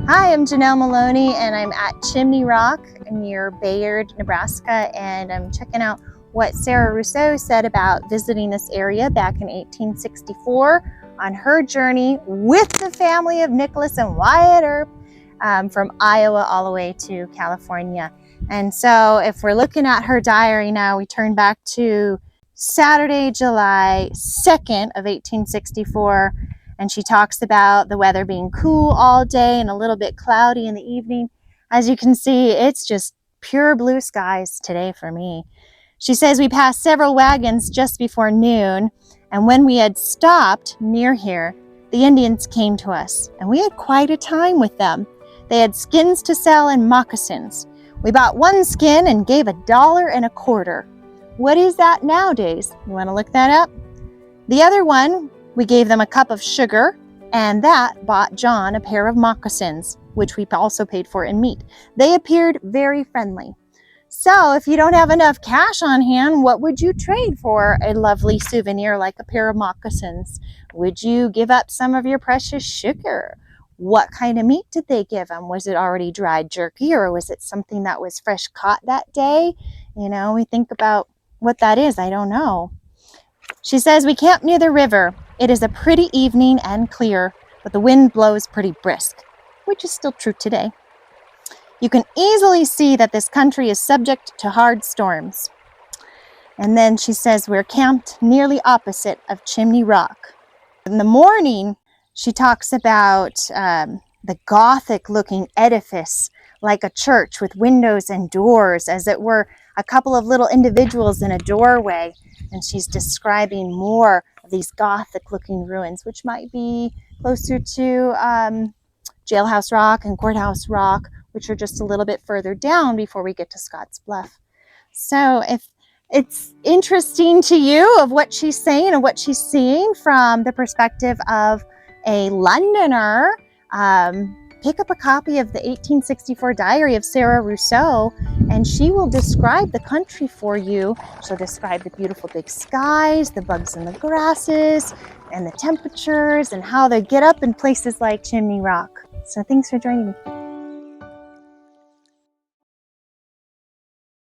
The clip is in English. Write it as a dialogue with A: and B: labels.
A: Hi, I'm Janelle Molony, and I'm at Chimney Rock near Bayard, Nebraska, and I'm checking out what Sarah Rousseau said about visiting this area back in 1864 on her journey with the family of Nicholas and Wyatt Earp from Iowa all the way to California. And so if we're looking at her diary now, we turn back to Saturday, July 2nd of 1864, and she talks about the weather being cool all day and a little bit cloudy in the evening. As you can see, it's just pure blue skies today for me. She says we passed several wagons just before noon, and when we had stopped near here, the Indians came to us, and we had quite a time with them. They had skins to sell and moccasins. We bought one skin and gave $1.25. What is that nowadays? You want to look that up? The other one, we gave them a cup of sugar, and that bought John a pair of moccasins, which we also paid for in meat. They appeared very friendly. So if you don't have enough cash on hand, what would you trade for a lovely souvenir like a pair of moccasins? Would you give up some of your precious sugar? What kind of meat did they give them? Was it already dried jerky, or was it something that was fresh caught that day? You know, we think about what that is. I don't know. She says we camped near the river. It is a pretty evening and clear, but the wind blows pretty brisk, which is still true today. You can easily see that this country is subject to hard storms. And then she says we're camped nearly opposite of Chimney Rock. In the morning, she talks about the Gothic-looking edifice, like a church with windows and doors, as it were a couple of little individuals in a doorway. And she's describing more of these Gothic-looking ruins, which might be closer to Jailhouse Rock and Courthouse Rock, which are just a little bit further down before we get to Scotts Bluff. So if it's interesting to you of what she's saying and what she's seeing from the perspective of a Londoner, pick up a copy of the 1864 diary of Sarah Rousseau, and she will describe the country for you. She'll describe the beautiful big skies, the bugs in the grasses, and the temperatures, and how they get up in places like Chimney Rock. So thanks for joining me.